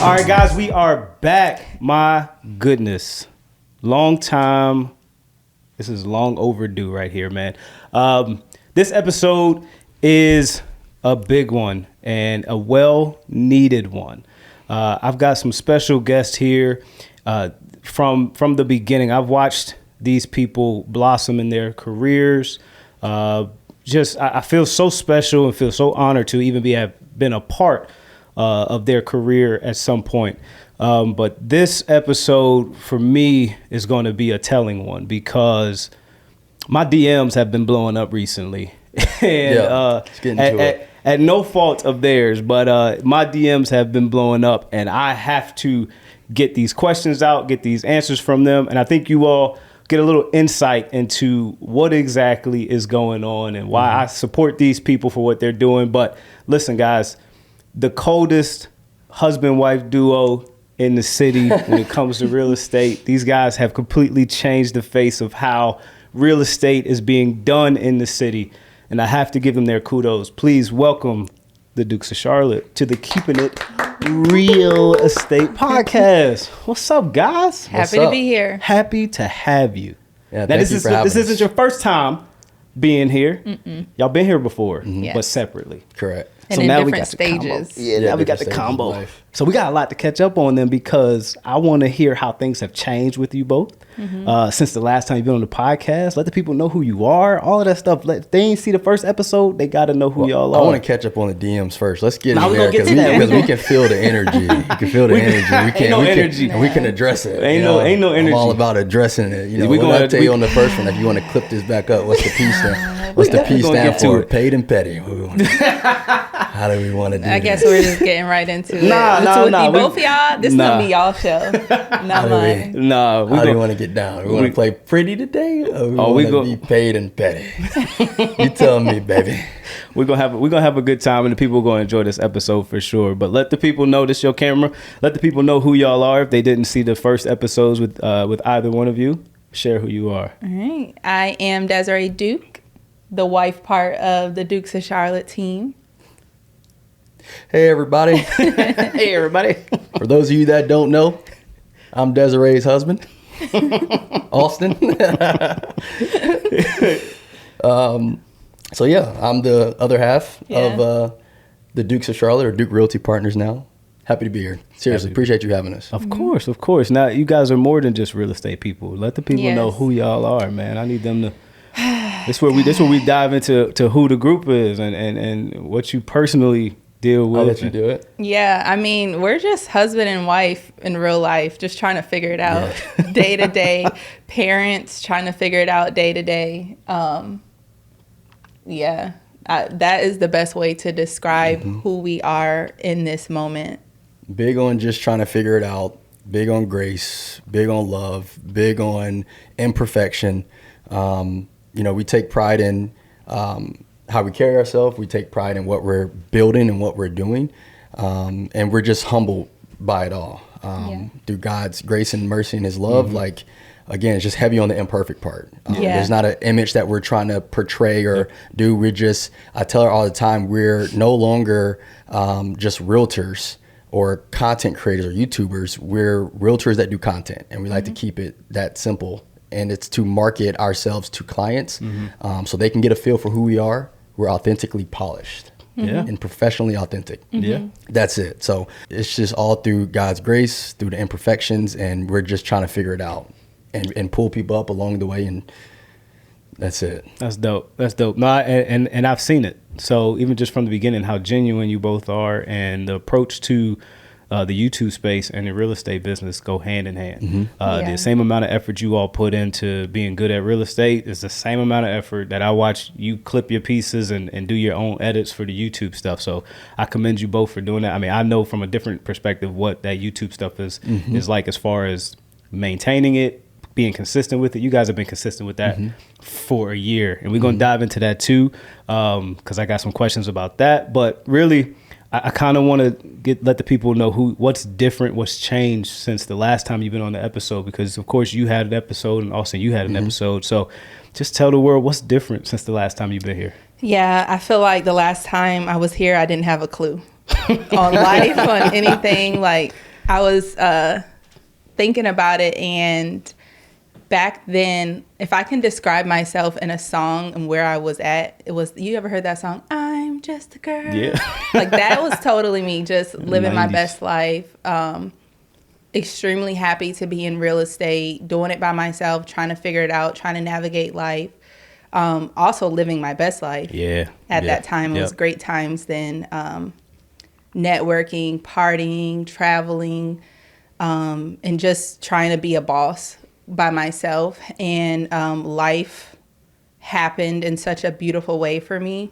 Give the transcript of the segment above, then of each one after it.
All right, guys, we are back. My goodness. Long time. This is long overdue right here, man. This episode is a big one and a well-needed one. I've got some special guests here from the beginning. I've watched these people blossom in their careers. I feel so special and feel so honored to even have been a part of their career at some point. But this episode for me is going to be a telling one because my DMs have been blowing up recently. And at no fault of theirs, but my DMs have been blowing up and I have to get these questions out, get these answers from them. And I think you all get a little insight into what exactly is going on and why I support these people for what they're doing. But listen, guys, the coldest husband-wife duo in the city when it comes to real estate. These guys have completely changed the face of how real estate is being done in the city. And I have to give them their kudos. Please welcome the Dukes of Charlotte to the Keepin It Real Estate Podcast. What's up, guys? Happy to be here. Happy to have you. Yeah, now, this isn't your first time being here. Y'all been here before, Yes. but separately. Correct. And So in now we different got the combo. stages. Yeah, now we got the different stages of combo. life. So we got a lot to catch up on them because I want to hear how things have changed with you both since the last time you've been on the podcast. Let the people know who you are, all of that stuff. If they ain't see the first episode, they got to know who y'all are. I want to catch up on the DMs first. Let's get Nah, in we there gonna get to that. because we can feel the energy. You can feel the energy. We can address it. Ain't no energy. I'm all about addressing it. You know, We what gonna- I tell you on the first one, if you want to clip this back up, what's the P stand? What's the P gonna stand get to for? it. Paid and petty. How do we want to do I guess this? we're just getting right into it. Nah. Both of y'all, this Nah. gonna be y'all show, not mine. Nah, How do you want to get down? We want to play pretty today, or we want to be paid and petty? You tell me, baby. We're gonna have a good time, and the people are gonna enjoy this episode for sure. But let the people know this your camera. Let the people know who y'all are if they didn't see the first episodes with either one of you. Share who you are. All right. I am Desiree Duke, the wife part of the Dukes of Charlotte team. Hey, everybody. Hey, everybody. For those of you that don't know, I'm Desiree's husband, Austin. So yeah, I'm the other half of the Dukes of Charlotte, or Duke Realty Partners now. Happy to be here. Seriously, appreciate you having us. Of course. Now, you guys are more than just real estate people. Let the people know who y'all are, man. I need them to. This where we dive into who the group is and what you personally deal with. I'll let you do it. Yeah, I mean, we're just husband and wife in real life, just trying to figure it out day to day. Parents trying to figure it out day to day. That is the best way to describe who we are in this moment. Big on just trying to figure it out. Big on grace. Big on love. Big on imperfection. We take pride in how we carry ourselves. We take pride in what we're building and what we're doing. And we're just humbled by it all. Through God's grace and mercy and his love, again, it's just heavy on the imperfect part. There's not an image that we're trying to portray or do. I tell her all the time, we're no longer just realtors or content creators or YouTubers. We're realtors that do content, and we like to keep it that simple. And it's to market ourselves to clients so they can get a feel for who we are. We're authentically polished and professionally authentic. That's it. So it's just all through God's grace, through the imperfections, and we're just trying to figure it out and pull people up along the way, and that's it. That's dope. No, and I've seen it. So even just from the beginning, how genuine you both are, and the approach to the YouTube space and the real estate business go hand in hand. The same amount of effort you all put into being good at real estate is the same amount of effort that I watch you clip your pieces and do your own edits for the YouTube stuff. So I commend you both for doing that. I mean, I know from a different perspective what that YouTube stuff is like as far as maintaining it, being consistent with it. You guys have been consistent with that for a year, and we're going to dive into that too, because I got some questions about that. But really, I kind of want to let the people know what's different, what's changed since the last time you've been on the episode, because of course you had an episode and Austin, you had an episode. So just tell the world what's different since the last time you've been here. Yeah, I feel like the last time I was here, I didn't have a clue on life, on anything. Like, I was thinking about it, and back then, if I can describe myself in a song and where I was at, it was, you ever heard that song? I'm just a girl. Yeah. Like that was totally me, just living my 90s. best life. Extremely happy to be in real estate, doing it by myself, trying to figure it out, trying to navigate life. Also living my best life. Yeah. At yeah, that time, it was yep. great times then. Networking, partying, traveling, and just trying to be a boss by myself. And life happened in such a beautiful way for me.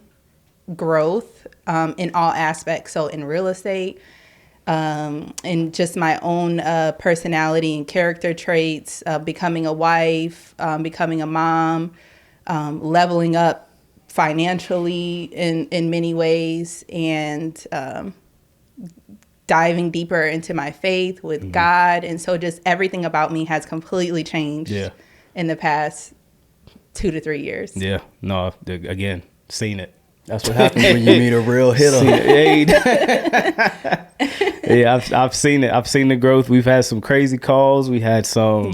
Growth in all aspects. So in real estate, and just my own personality and character traits, becoming a wife, becoming a mom, leveling up financially in many ways, and diving deeper into my faith with God. And so just everything about me has completely changed in the past 2 to 3 years. Yeah. No, again, seen it. That's what happens when you meet a real hitter. Yeah, I've seen it. I've seen the growth. We've had some crazy calls. We had some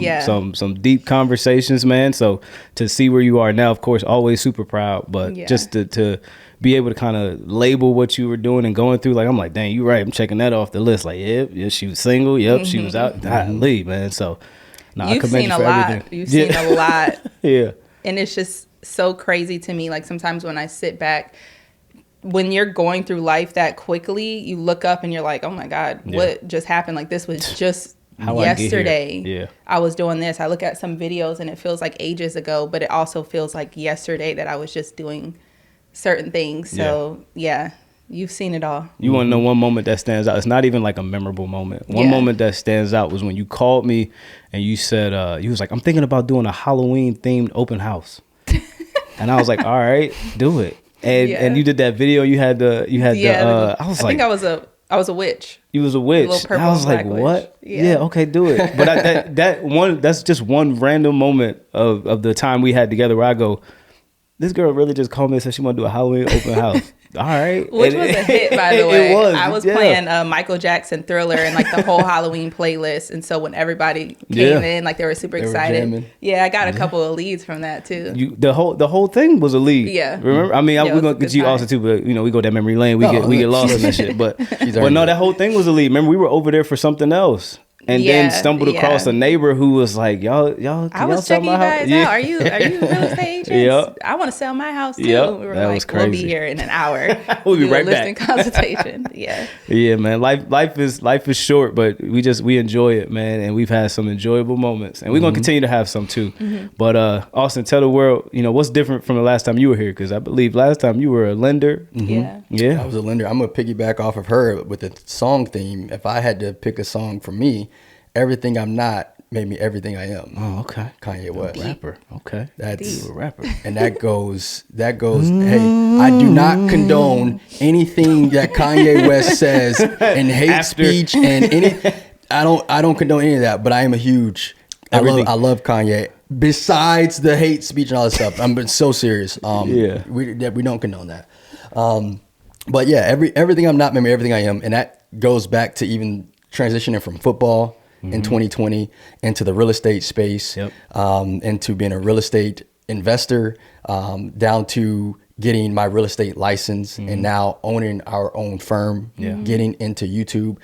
deep conversations, man. So to see where you are now, of course, always super proud. But just to be able to kind of label what you were doing and going through, like, I'm like, dang, you're right. I'm checking that off the list. Like, yeah, she was single. Yep, she was out. Golly, man. So, I commend you for everything. You've seen a lot. Yeah. And it's just so crazy to me. Like sometimes when I sit back, when you're going through life that quickly, you look up and you're like, oh my God, what just happened? Like this was just yesterday. I was doing this. I look at some videos and it feels like ages ago, but it also feels like yesterday that I was just doing certain things. So you've seen it all. You want to know one moment that stands out? It's not even like a memorable moment. One moment that stands out was when you called me and you said, you was like, I'm thinking about doing a Halloween themed open house. And I was like, all right, do it. And you did that video. You had the I think I was a witch. You was a witch. A little purple I was like, what? Yeah, okay, do it. But that's just one random moment of the time we had together where I go, this girl really just called me and said she want to do a Halloween open house. All right. Which was a hit, by the way. It was. I was playing Michael Jackson Thriller and like the whole Halloween playlist. And so when everybody came in, like they were super excited. I got a couple of leads from that too. The whole thing was a lead. Yeah. Remember? I mean, we're going to get you also too, but we go down memory lane. We get lost in that shit. But no, that whole thing was a lead. Remember, we were over there for something else. And then stumbled across a neighbor who was like, y'all. I was checking you guys out. Are you real estate agents? Yep. I want to sell my house too. Yep. We were that like, was crazy. We'll be here in an hour. We'll be right listing back. Consultation. Yeah. Yeah, man. Life is short, but we enjoy it, man. And we've had some enjoyable moments, and we're gonna continue to have some too. But Austin, tell the world, what's different from the last time you were here? Because I believe last time you were a lender. Yeah. I was a lender. I'm gonna piggyback off of her with the song theme. If I had to pick a song for me, Everything I'm Not made me everything I am. Oh, okay. Kanye West. Rapper. Okay. That's a rapper. And that goes, hey, I do not condone anything that Kanye West says in hate speech and I don't condone any of that, but I am a huge I love Kanye. Besides the hate speech and all that stuff. I'm so serious. We don't condone that. But yeah, everything I'm not made me everything I am, and that goes back to even transitioning from football in 2020 into the real estate space, into being a real estate investor, down to getting my real estate license and now owning our own firm, getting into YouTube.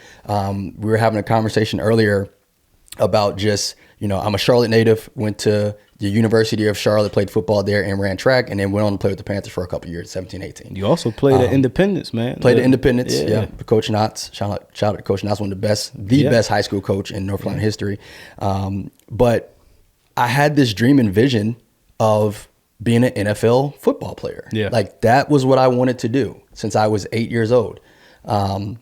We were having a conversation earlier about just, I'm a Charlotte native, went to the University of Charlotte, played football there and ran track, and then went on to play with the Panthers for a couple of years, 17, 18. You also played at Independence, man. Played at Independence, Coach Knotts. Shout out to Coach Knotts, one of the best high school coach in North Carolina history. But I had this dream and vision of being an NFL football player. Yeah. Like that was what I wanted to do since I was 8 years old. And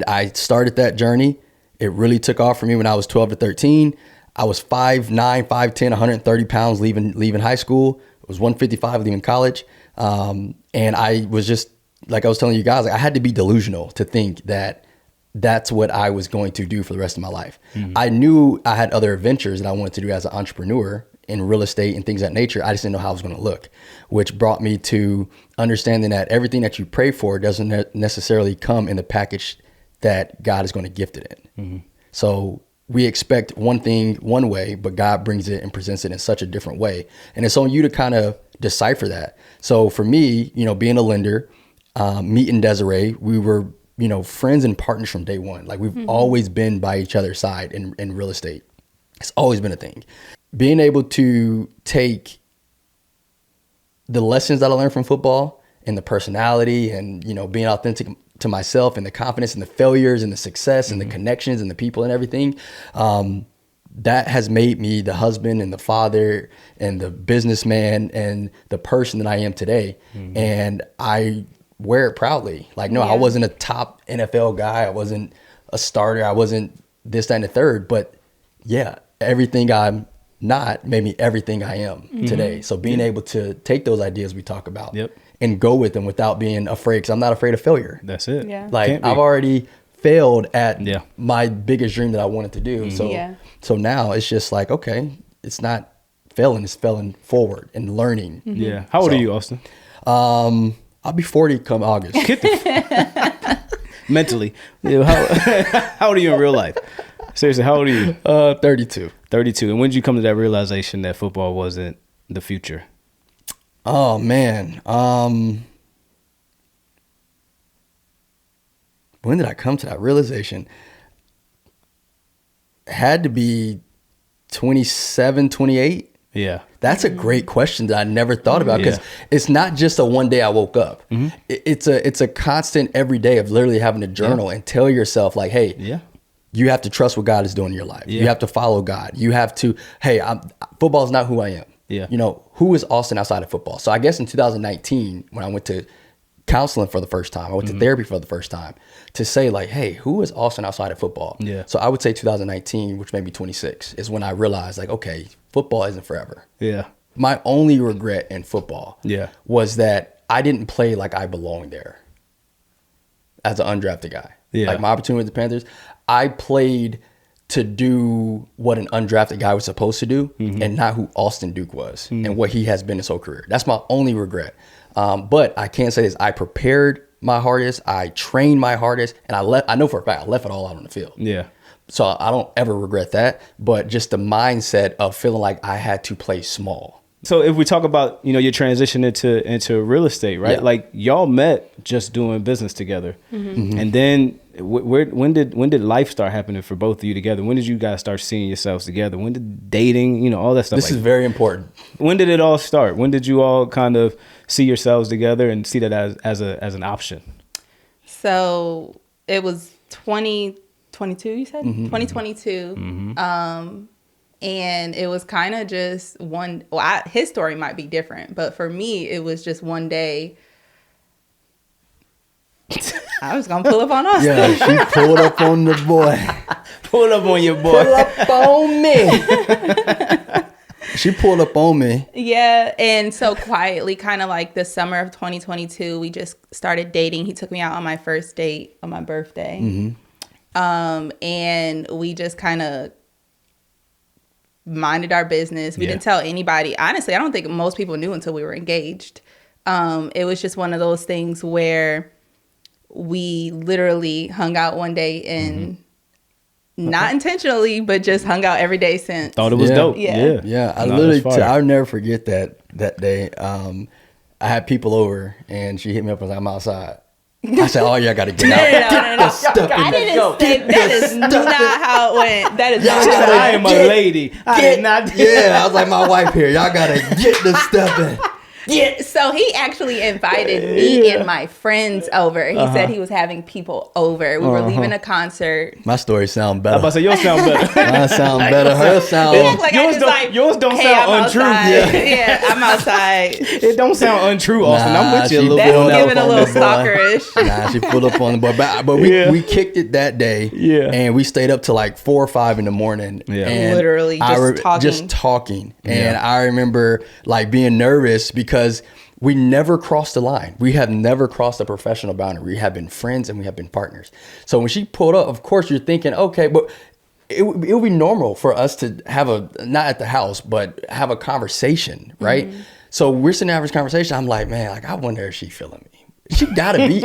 I started that journey. It really took off for me when I was 12 to 13. I was 5'9", 5'10", 130 pounds leaving high school. I was 155 leaving college. And I was just, like I was telling you guys, I had to be delusional to think that that's what I was going to do for the rest of my life. I knew I had other adventures that I wanted to do as an entrepreneur in real estate and things of that nature. I just didn't know how it was going to look, which brought me to understanding that everything that you pray for doesn't necessarily come in the package that God is going to gift it in. So we expect one thing one way, but God brings it and presents it in such a different way. And it's on you to kind of decipher that. So for me, you know, being a lender, meeting Desiree, we were, you know, friends and partners from day one. Like we've always been by each other's side in real estate. It's always been a thing. Being able to take the lessons that I learned from football and the personality and, you know, being authentic to myself and the confidence and the failures and the success and the connections and the people and everything, that has made me the husband and the father and the businessman and the person that I am today. And I wear it proudly. Like, no, I wasn't a top NFL guy. I wasn't a starter. I wasn't this, that, and the third. But yeah, everything I'm not made me everything I am today. So being able to take those ideas we talk about and go with them without being afraid, because I'm not afraid of failure. That's it. Yeah. Like I've already failed at my biggest dream that I wanted to do. So now it's just like, okay, it's not failing, it's failing forward and learning. Yeah. How old are you, Austin? I'll be 40 come August. Mentally. Yeah, how old are you in real life? Seriously, how old are you? 32. 32. And when did you come to that realization that football wasn't the future? Oh man. When did I come to that realization? It had to be 27, 28. Yeah. That's a great question that I never thought about, because it's not just a one day I woke up. It's a constant every day of literally having to journal and tell yourself like, hey, you have to trust what God is doing in your life. You have to follow God. You have to, hey, football is not who I am. You know, who is Austin outside of football? So I guess in 2019, when I went to counseling for the first time, I went to therapy for the first time, to say like, hey, who is Austin outside of football? So I would say 2019, which made me 26, is when I realized like, okay, football isn't forever. My only regret in football was that I didn't play like I belonged there as an undrafted guy. Like my opportunity with the Panthers, I played to do what an undrafted guy was supposed to do and not who Austin Duke was and what he has been his whole career. That's my only regret. But I can say this, I prepared my hardest, I trained my hardest, and I know for a fact I left it all out on the field. So I don't ever regret that, but just the mindset of feeling like I had to play small. So if we talk about, you know, your transition into real estate, right? Like y'all met just doing business together. And then when did life start happening for both of you together? When did you guys start seeing yourselves together? When did dating, you know, all that stuff? This is very important. When did it all start? When did you all kind of see yourselves together and see that as an option? So it was 2022, you said? 2022. And it was kind of just his story might be different, but for me, it was just one day. I was going to pull up on Austin. Yeah, she pulled up on the boy. Pull up on your boy. Pull up on me. She pulled up on me. Yeah. And so quietly, kind of like the summer of 2022, we just started dating. He took me out on my first date on my birthday. And we just kind of minded our business. We didn't tell anybody. Honestly, I don't think most people knew until we were engaged. It was just one of those things where we literally hung out one day and not intentionally, but just hung out every day since. Thought it was dope. Yeah. I'll never forget that day. I had people over and she hit me up and was like, I'm outside. I said, oh, yeah, I got to get out. No. I didn't say that is not how it went. That is not She how said, it I am a lady. I did not. Yeah, I was like, my wife here. Y'all got to get the stuff in. Yeah, so he actually invited me and my friends over. He said he was having people over. We were leaving a concert. My story sound better. I'm about to say, yours sound better. Mine sound better. Her sound. Yours don't hey, sound I'm untrue. Outside. Yeah, I'm outside. It don't sound untrue, Austin. I'm with you a little That's bit. giving a little stalkerish. Nah, she pulled up on the boy. But we kicked it that day. And we stayed up till like 4 or 5 in the morning. And literally just talking. And I remember like being nervous because we never crossed the line. We have never crossed a professional boundary. We have been friends and we have been partners. So when she pulled up, of course you're thinking, okay, but it would be normal for us to have not at the house, but have a conversation, right? So we're sitting having this conversation. I'm like, man, like I wonder if she's feeling me. she gotta be.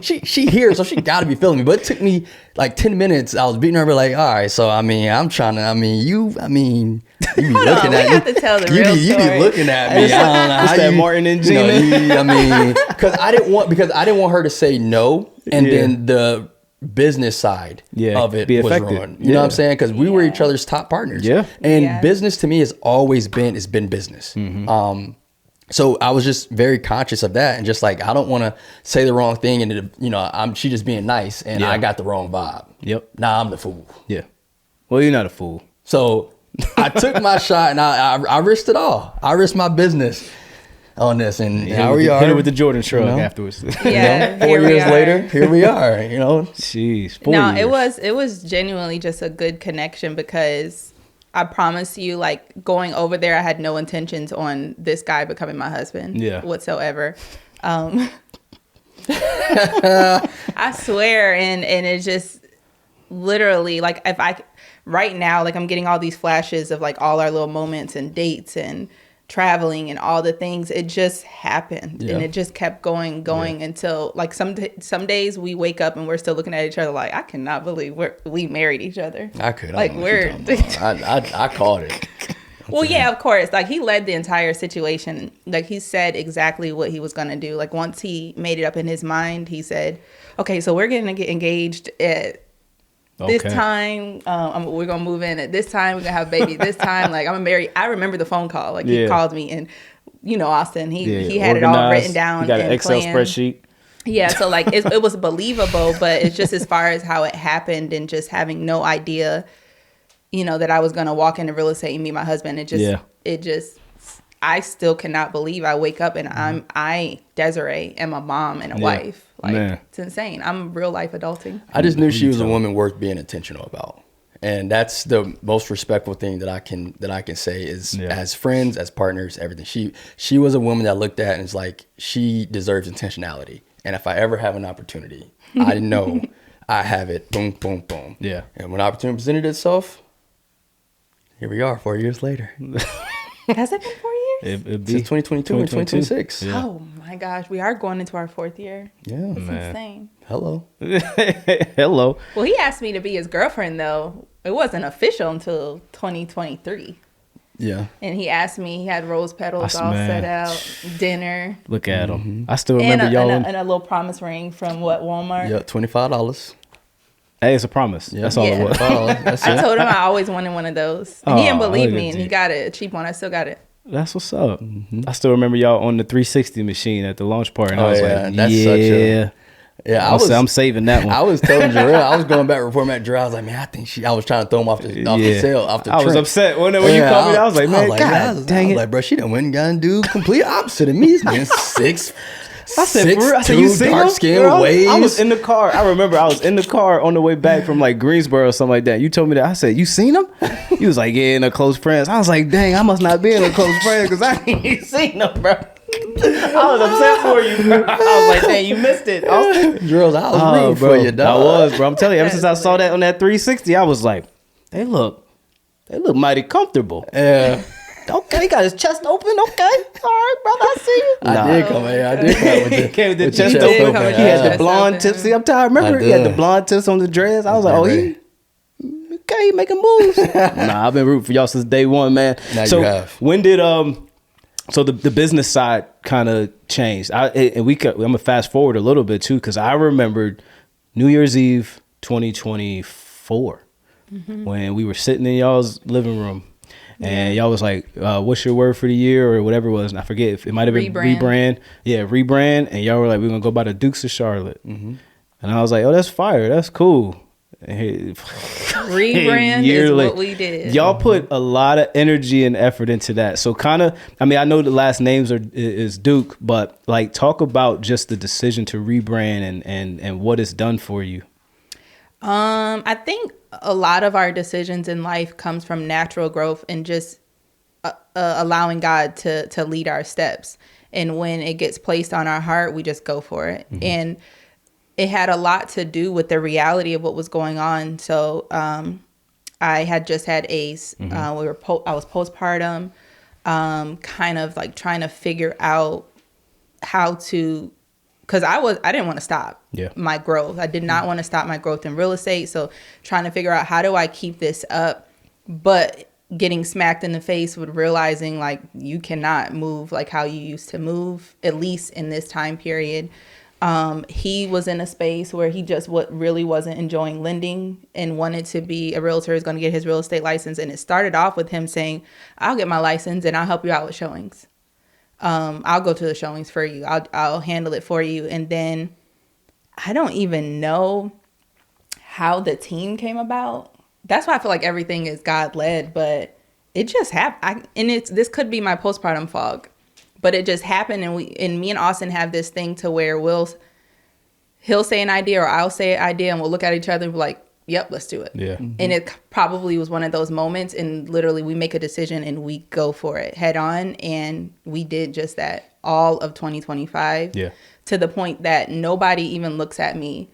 She here, so she gotta be feeling me. But it took me like 10 minutes. I was beating her, but like, all right. So I'm trying to. You be looking at me. Have to tell the real you story. be looking at me. It's that Martin and Gina. Because I didn't want her to say no, and then the business side of it be was affected. ruined. You know what I'm saying? Because we were each other's top partners. Yeah, and business to me has always been business. Mm-hmm. So I was just very conscious of that, and just like, I don't want to say the wrong thing, and she just being nice, and I got the wrong vibe. Yep. Nah, I'm the fool. Yeah. Well, you're not a fool. So I took my shot, and I risked it all. I risked my business on this, and now we are. Hit it with the Jordan shrug afterwards. Yeah. 4 years later, here we are. Jeez. 4 years. it was genuinely just a good connection, because I promise you, like, going over there, I had no intentions on this guy becoming my husband whatsoever. I swear. And it's just literally like, right now, like, I'm getting all these flashes of like all our little moments and dates and traveling and all the things. It just happened, and it just kept going until like some days we wake up and we're still looking at each other like, I cannot believe we married each other. I could like I called it. Well, yeah, of course. Like, he led the entire situation. Like, he said exactly what he was going to do. Like, once he made it up in his mind, he said, okay, so we're going to get engaged at this time. We're going to move in at this time. We're going to have a baby this time. Like, I'm going to marry. I remember the phone call. Like, he called me, and, Austin, he had it all written down. He got an Excel spreadsheet. Yeah, so, like, it was believable, but it's just as far as how it happened, and just having no idea, that I was going to walk into real estate and meet my husband. I still cannot believe I wake up and I, Desiree, am a mom and a wife. Like, it's insane. I'm real life adulting. I just knew she was a woman worth being intentional about. And that's the most respectful thing that I can say is, as friends, as partners, everything. She was a woman that looked at and is like, she deserves intentionality. And if I ever have an opportunity, I know I have it. Boom, boom, boom. Yeah. And when opportunity presented itself, here we are 4 years later. Has it been 4 years? Since 2022 and 2026. Yeah. Oh my gosh, we are going into our 4th year. Yeah. That's insane. Hello. Hello. Well, he asked me to be his girlfriend, though. It wasn't official until 2023. Yeah. And he asked me, he had rose petals all set out, dinner. Look at him. I still remember y'all. And a little promise ring from Walmart? Yeah, $25. Hey, it's a promise. Yeah. That's all it was. I told him I always wanted one of those. And he didn't believe me, and he got it, a cheap one. I still got it. That's what's up. Mm-hmm. I still remember y'all on the 360 machine at the launch party. And I was like, I'm saving that one. I was telling Jarrell, I was going back reporting at Jarrell. I was like, man, I was trying to throw him off the sale, off the I was upset when you called me. I was like, man, God dang it. I was like, bro, she done went and got and do complete opposite of me. He's getting 6. I said, you see dark skin waves. I was in the car. I remember I was in the car on the way back from like Greensboro or something like that. You told me that. I said, you seen him? He was like, yeah, in a close friends. I was like, dang, I must not be in a close friend because I ain't seen him, bro. I was upset for you, bro. I was like, dang, you missed it. Drills, I was rooting for you, dog. I was, bro. I'm telling you, ever since I saw that on that 360, I was like, they look mighty comfortable. Yeah. Okay, he got his chest open. Okay, all right, brother, I see you. I did come with he came with the chest open. He had the blonde tips. See, I'm tired. Remember, he had the blonde tips on the dress. I was like, he making moves. Nah, I've been rooting for y'all since day one, man. Now you have. When did so the business side kind of changed? I'm gonna fast forward a little bit too, because I remembered New Year's Eve 2024 when we were sitting in y'all's living room. And y'all was like, what's your word for the year or whatever it was. And I forget if it might have been rebrand. Yeah, rebrand. And y'all were like, we're going to go by the Dukes of Charlotte. Mm-hmm. And I was like, oh, that's fire. That's cool. Rebrand is what we did. Y'all put a lot of energy and effort into that. So kind of, I know the last names is Duke, but like talk about just the decision to rebrand and what it's done for you. I think a lot of our decisions in life comes from natural growth and just allowing God to lead our steps. And when it gets placed on our heart, we just go for it. Mm-hmm. And it had a lot to do with the reality of what was going on. So I had just had Ace. Mm-hmm. I was postpartum, kind of like trying to figure out how to because I didn't want to stop my growth. I did not want to stop my growth in real estate. So trying to figure out, how do I keep this up, but getting smacked in the face with realizing like you cannot move like how you used to move, at least in this time period. He was in a space where he just really wasn't enjoying lending and wanted to be a realtor, is going to get his real estate license. And it started off with him saying, I'll get my license and I'll help you out with showings. I'll go to the showings for you. I'll handle it for you. And then I don't even know how the team came about. That's why I feel like everything is God led, but it just happened. This could be my postpartum fog, but it just happened. And me and Austin have this thing to where he'll say an idea or I'll say an idea and we'll look at each other and be like, yep, let's do it. Yeah. Mm-hmm. And it probably was one of those moments, and literally we make a decision and we go for it head on. And we did just that all of 2025. Yeah. To the point that nobody even looks at me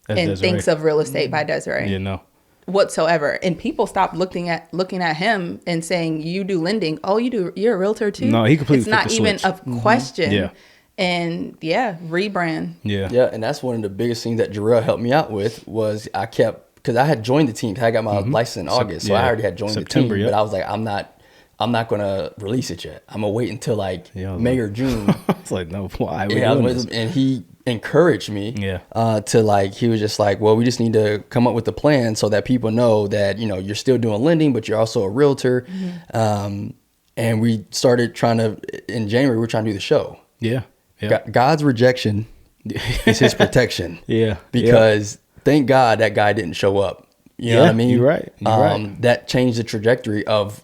That's and Desiree. thinks of Real Estate by Desiree. Yeah, no. Whatsoever. And people stopped looking at him and saying, you do lending. Oh, you're a realtor too? No, he completely It's not flipped the even switch. a question. Yeah. And rebrand. Yeah. Yeah, and that's one of the biggest things that Jarrell helped me out with was because I had joined the team. I got my license in August, so I already had joined September, the team. yeah. But I was like, I'm not gonna release it yet. I'm gonna wait until like May or June. It's like, no, why? And he encouraged me. To like, he was just like, well, we just need to come up with a plan so that people know that you're still doing lending, but you're also a realtor. Mm-hmm. And we started in January. We're trying to do the show. Yeah. Yeah. God's rejection is his protection. Yeah. Because thank God that guy didn't show up. You know what I mean? You're right. Right. That changed the trajectory of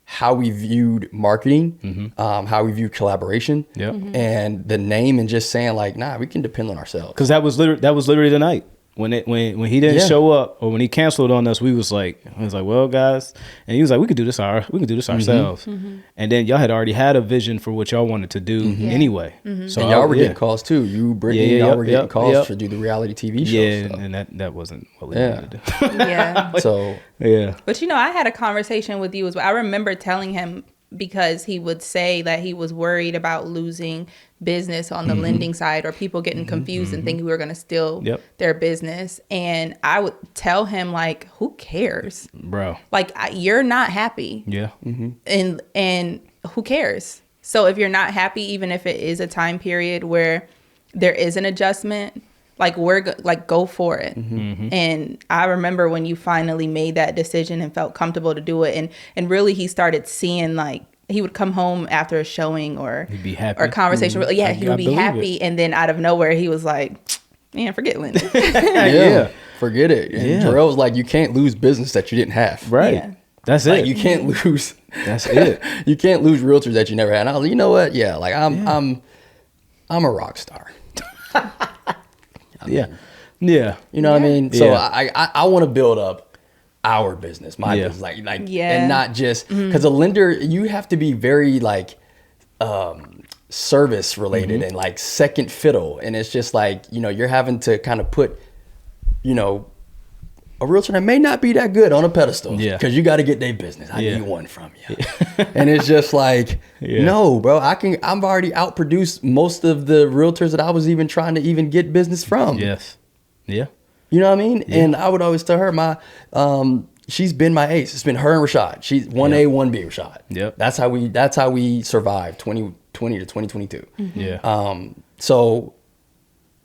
how we viewed marketing, how we viewed collaboration, and the name, and just saying like, nah, we can depend on ourselves. Because that was literally the night when he didn't show up, or when he canceled on us. I was like, well, guys, and he was like, we could do this ourselves. Mm-hmm. And then y'all had already had a vision for what y'all wanted to do anyway. Mm-hmm. So and y'all were getting calls too. You, Brittany, y'all were getting calls to do the reality TV show. Yeah, so. and that wasn't what we wanted to do. Yeah. So yeah. But I had a conversation with you as well. I remember telling him, because he would say that he was worried about losing business on the lending side, or people getting confused and thinking we were going to steal their business. And I would tell him, like, who cares, bro? Like, you're not happy. Yeah. Mm-hmm. And who cares? So if you're not happy, even if it is a time period where there is an adjustment, like, go for it. Mm-hmm. And I remember when you finally made that decision and felt comfortable to do it. And really, he started seeing, like, he would come home after a showing or he'd be happy, or a conversation. Mm-hmm. Yeah, he would be happy. And then out of nowhere, he was like, man, forget Linda. yeah, forget it. And Jarrell was like, you can't lose business that you didn't have. Right. Yeah. That's like, it. You can't lose. That's it. You can't lose realtors that you never had. And I was like, you know what? Yeah, like I'm a rock star. Yeah. You know what I mean? So I want to build up our business, my business, like, and not just because a lender, you have to be very like service related and like second fiddle, and it's just like you're having to kind of put a realtor that may not be that good on a pedestal, because you got to get their business. I need one from you, and it's just like no, bro. I've already outproduced most of the realtors that I was even trying to even get business from. Yes, yeah. You know what I mean? Yeah. And I would always tell her she's been my ace. It's been her and Rashad. She's 1A, 1B Rashad. Yep. That's how we survived 2020 to 2022. Mm-hmm. Yeah. So,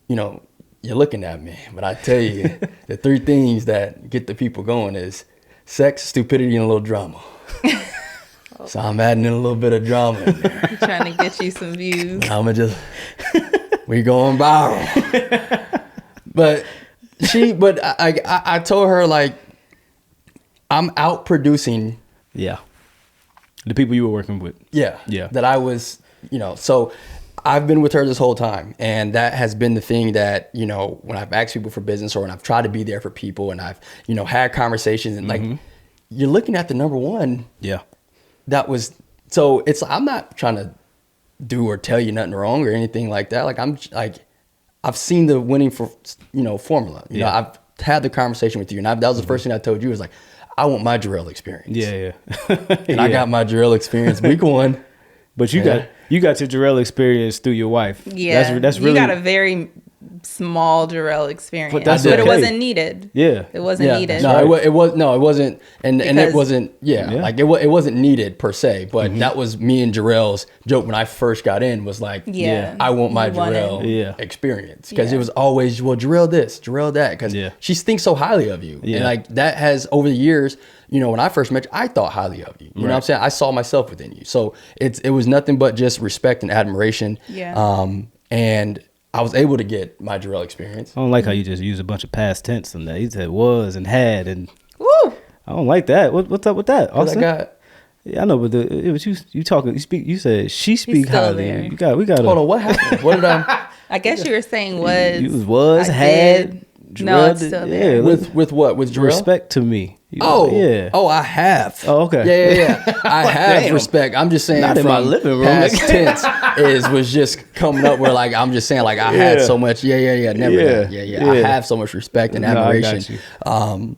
you're looking at me, but I tell you, the three things that get the people going is sex, stupidity, and a little drama. So I'm adding in a little bit of drama in there. Trying to get you some views. We going viral. But I told her, like, I'm out producing. Yeah. The people you were working with. Yeah. Yeah. That I was, so I've been with her this whole time. And that has been the thing that, when I've asked people for business, or when I've tried to be there for people, and I've, had conversations, and like, you're looking at the number one. Yeah. That was, so it's, I'm not trying to do or tell you nothing wrong or anything like that. Like, I've seen the winning formula. I've had the conversation with you, and that was the first thing I told you, was like, I want my Jarrell experience. Yeah. And I got my Jarrell experience week one. But you got You got your Jarrell experience through your wife. Yeah, that's really. You got a very small Jarrell experience, But that's but okay. it wasn't needed. Yeah. It wasn't needed. No, right. it wasn't, and it Because- wasn't. Yeah, Yeah. like it wasn't needed per se. But that was me and Jarrell's joke when I first got in. Was like, Yeah. I want my You wanted- Jarrell Yeah. experience because Yeah. it was always Jarrell this, Jarrell that, because Yeah. she thinks so highly of you, Yeah. and like that has over the years. When I first met you, I thought highly of you. You know what I'm Right. saying? I saw myself within you. So it was nothing but just respect and admiration. Yeah. And I was able to get my Jarrell experience. I don't like how you just use a bunch of past tense and that. He said was and had, and Woo! I don't like that. What's up with that? 'Cause I Austin? got, Yeah, I know, but it was you talking. You speak. You said she speak still highly. there. We got. hold on, what happened? What did I, I guess you were saying was. You was I had. did. No, it's Jarrell still did- there. Yeah, with what? With Jarrell? respect to me. Yeah. Oh, I have. Oh, okay. Yeah. I have Damn. respect. I'm just saying Not in from my living room. past tense was just coming up where like I'm just saying like I had Yeah. so much. Never. Yeah. Yeah. I Yeah. have so much respect and No, I admiration. got you.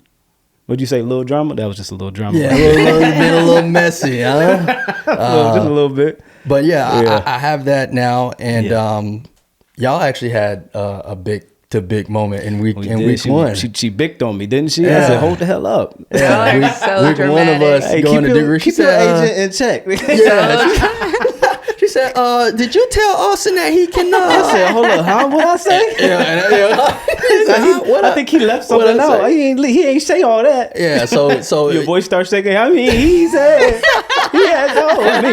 What'd you say? Little drama? That was just a little drama. Yeah, it's been a little messy, huh? Just a little bit. But yeah, Yeah. I have that now, and Yeah. y'all actually had a big moment in week We in did. week one. She bicked on me, didn't she? I Yeah. said, "Hold the hell up." Yeah, Y'all are so week one of dramatic. us Hey, going to keep Duke. your, She keep your said, agent in check. yeah. She said, did you tell Austin that he can? I said, "Hold up, huh? What I say?" I think he left something out. He ain't say all that. Yeah, so Your voice starts shaking. I mean, he said he had told me.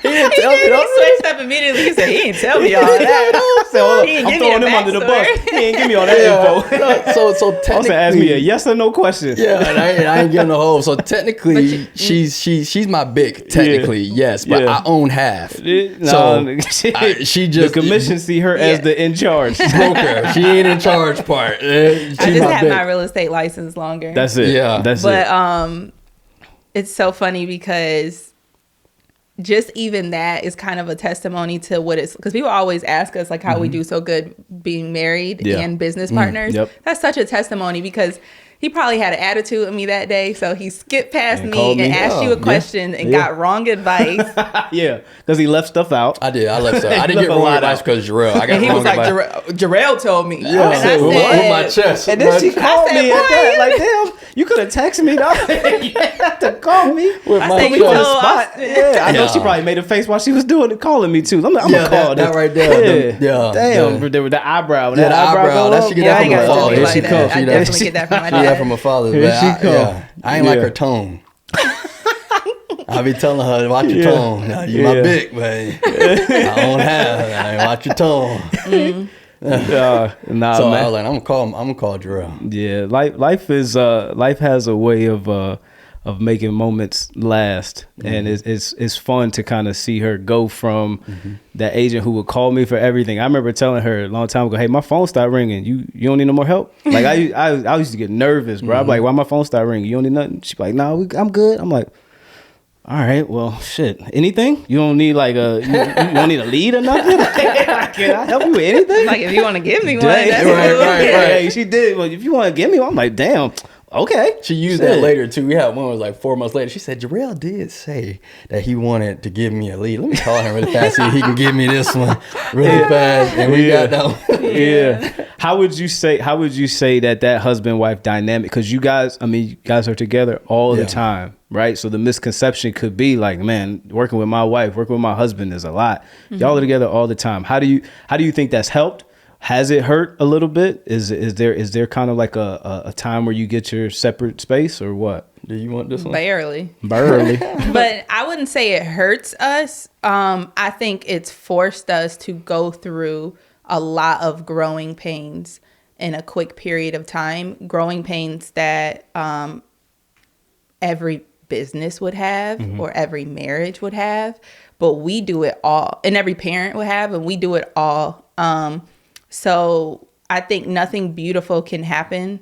he didn't tell me He that. switched up immediately. He said he didn't tell me all that. I said, hold up, He ain't I'm give me throwing a him under the bus. backstory. He ain't give me all that info. So Also, technically, ask me a yes or no question. yeah, and I ain't getting a whole. So technically, she's my big. Technically, yes, but Yeah. I own half. No, She just the commission see her as the in charge. broker. She ain't in charge part. She I just my had big. my real estate license longer. That's it. Yeah. That's But it. it's so funny because just even that is kind of a testimony to what it's, because people always ask us like how we do so good being married Yeah. and business partners. Yep. That's such a testimony because he probably had an attitude with me that day, so he skipped past And me called and me. asked you Yeah. a question and Yeah. got wrong advice. Yeah, because he left stuff out. I did. I left stuff. I He didn't left get a wrong lot advice out. because Jarrell. I got And he wrong was like, advice. Jarrell told me. Yeah, And I with my said, chest. And then she With called I said, me at "Boy, that. you-" Like, damn, you could have texted me, though. You had to call me. my I said, Me you on the told spot. Austin. Yeah, I know Yeah. she probably made a face while she was doing it, calling me too. I'm gonna Yeah, call that this. right there. Yeah. Damn, Yeah. there with the eyebrow. Yeah, the eyebrow. go That up. should get Yeah, I that ain't from got my to do father. me Here like she that. comes. I She definitely she get that from my She that dad. from my father. Here But she I, come. yeah, I ain't like Yeah. her tone. I be telling her, watch your Yeah. tone. Now, you my Yeah. big, man. I don't have. I watch your tone. Nah, So man. I was like, I'm gonna call Jarrell. Yeah, life has a way of making moments last, and it's fun to kind of see her go from that agent who would call me for everything. I remember telling her a long time ago, "Hey, my phone stopped ringing. You don't need no more help." Like I used to get nervous, bro. I'm like, "Why my phone stopped ringing? You don't need nothing?" She's like, "No, I'm good." I'm like, "All right, well, shit. Anything? You don't need like you don't need a lead or nothing? Can I help you with anything?" Like, if you want to give me one, Dang. that's Right, cool. right, Yeah. right. Hey, she did. Well, if you want to give me one, I'm like, damn. Okay. She used Shit. that later too. We had one that was like 4 months later. She said, Jarrell did say that he wanted to give me a lead. Let me call him really fast, see if he can give me this one really fast. And we got that one. Yeah. How would you say that husband wife dynamic? Because you guys are together all the Yeah. time, right? So the misconception could be like, man, working with my wife, working with my husband is a lot. Y'all are together all the time. How do you think that's helped? Has it hurt a little bit? Is there kind of like a time where you get your separate space or what? Do you want this one? Barely. Barely. But I wouldn't say it hurts us. I think it's forced us to go through a lot of growing pains in a quick period of time. Growing pains that every business would have or every marriage would have. But we do it all. And every parent would have. And we do it all. So I think nothing beautiful can happen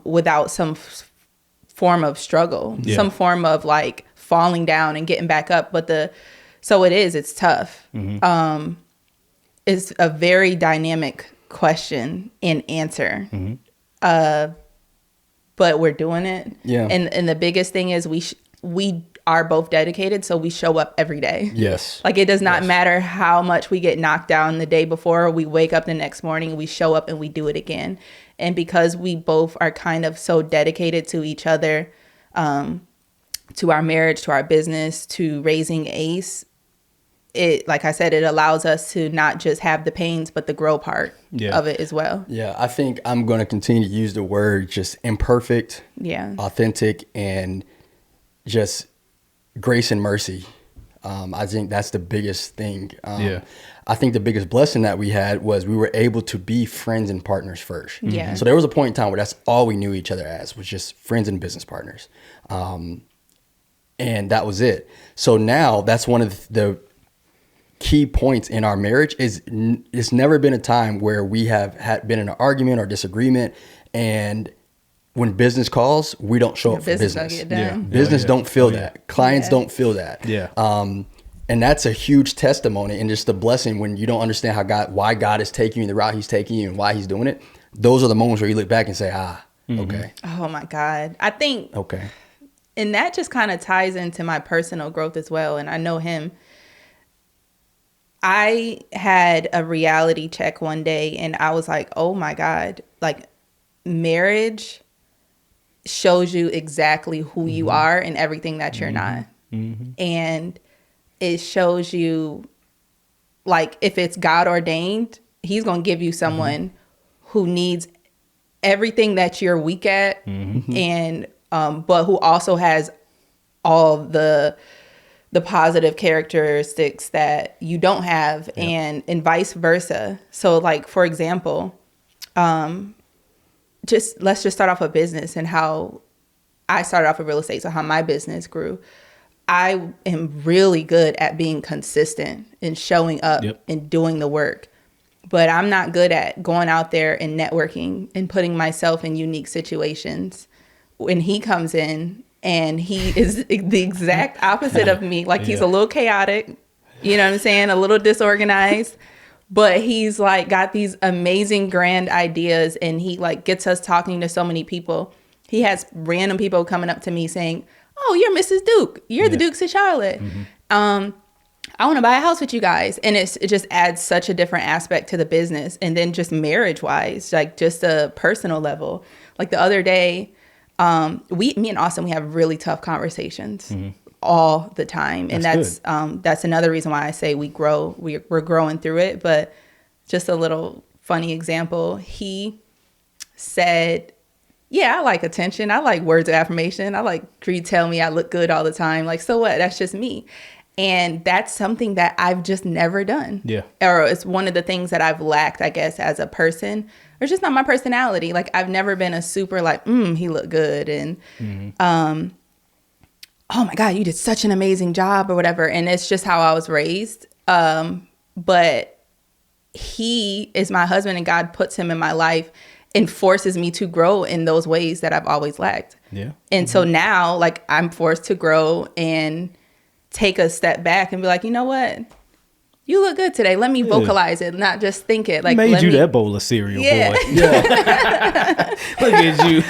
without some form of struggle, some form of like falling down and getting back up. So it's tough. It's a very dynamic question and answer. But we're doing it. Yeah. And the biggest thing is we are both dedicated, so we show up every day. Yes. Like it does not matter how much we get knocked down the day before, we wake up the next morning, we show up and we do it again. And because we both are kind of so dedicated to each other, to our marriage, to our business, to raising Ace, it, like I said, it allows us to not just have the pains, but the grow part of it as well. Yeah, I think I'm going to continue to use the word just imperfect, authentic, and just grace and mercy. I think that's the biggest thing. I think the biggest blessing that we had was we were able to be friends and partners first. Yeah. So there was a point in time where that's all we knew each other as, was just friends and business partners. And that was it. So now that's one of the key points in our marriage is it's never been a time where we have been in an argument or disagreement, and when business calls, we don't show up for business. Business don't feel that. Clients don't feel that. And that's a huge testimony and just a blessing when you don't understand why God is taking you the route he's taking you and why he's doing it. Those are the moments where you look back and say, okay. Oh my God. I think, and that just kind of ties into my personal growth as well. And I know him. I had a reality check one day and I was like, oh my God, like marriage shows you exactly who you are and everything that you're not. And it shows you, like, if it's God ordained, he's going to give you someone who needs everything that you're weak at, and but who also has all the positive characteristics that you don't have, and vice versa. So, like, for example, let's just start off a business and how I started off with real estate. So how my business grew. I am really good at being consistent and showing up and doing the work, but I'm not good at going out there and networking and putting myself in unique situations. When he comes in and he is the exact opposite of me, like he's a little chaotic, you know what I'm saying? A little disorganized, but he's like got these amazing grand ideas, and he like gets us talking to so many people. He has random people coming up to me saying, oh, you're Mrs. Duke. You're the Dukes of Charlotte. I want to buy a house with you guys. And it just adds such a different aspect to the business. And then just marriage wise, like just a personal level. Like the other day, me and Austin, we have really tough conversations all the time. And that's another reason why I say we grow. We're growing through it. But just a little funny example. He said, yeah, I like attention. I like words of affirmation. I like for you to tell me I look good all the time. Like, so what? That's just me. And that's something that I've just never done. Or it's one of the things that I've lacked, I guess, as a person. Or it's just not my personality. Like, I've never been a super like, he looked good. And, oh my God, you did such an amazing job or whatever. And it's just how I was raised. But he is my husband, and God puts him in my life and forces me to grow in those ways that I've always lacked. And so now, like, I'm forced to grow and take a step back and be like, you know what? You look good today. Let me vocalize it, not just think it. Like, made you that bowl of cereal, boy. Look at you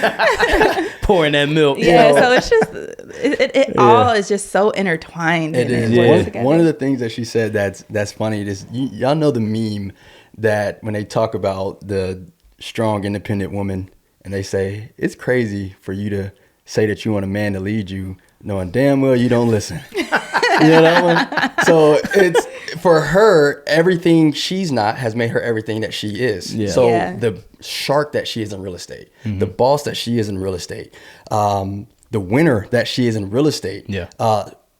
pouring that milk. So it's just, it all is just so intertwined. It is. One of the things that she said that's funny is, y'all know the meme that when they talk about the strong, independent woman, and they say, it's crazy for you to say that you want a man to lead you, knowing damn well you don't listen. You know that one? So it's, for her, everything she's not has made her everything that she is. The shark that she is in real estate, the boss that she is in real estate, the winner that she is in real estate,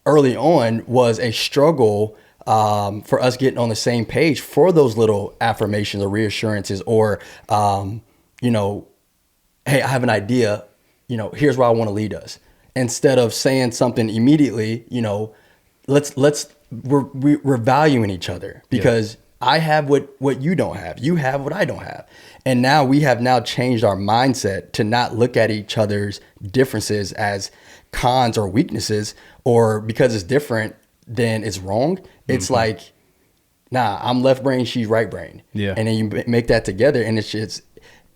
early on was a struggle for us getting on the same page for those little affirmations or reassurances, or, hey, I have an idea, here's where I want to lead us. Instead of saying something immediately, we're valuing each other, because I have what you don't have. You have what I don't have. And now we have changed our mindset to not look at each other's differences as cons or weaknesses, or because it's different, then it's wrong. It's like, nah, I'm left brain, she's right brain. And then you make that together, and it's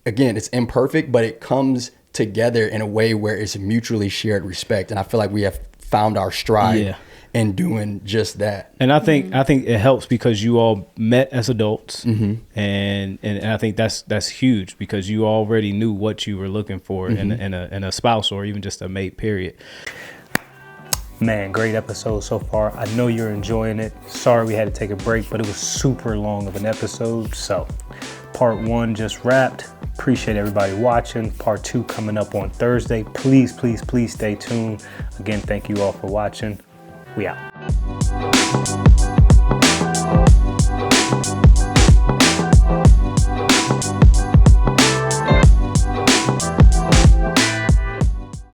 again, it's imperfect, but it comes together in a way where it's mutually shared respect. And I feel like we have found our stride Yeah. in doing just that. And I think it helps because you all met as adults, and I think that's huge because you already knew what you were looking for in a spouse or even just a mate. Period. Man, great episode so far. I know you're enjoying it. Sorry we had to take a break, but it was super long of an episode. So, part 1 just wrapped. Appreciate everybody watching. Part 2 coming up on Thursday. Please stay tuned. Again, thank you all for watching. We out.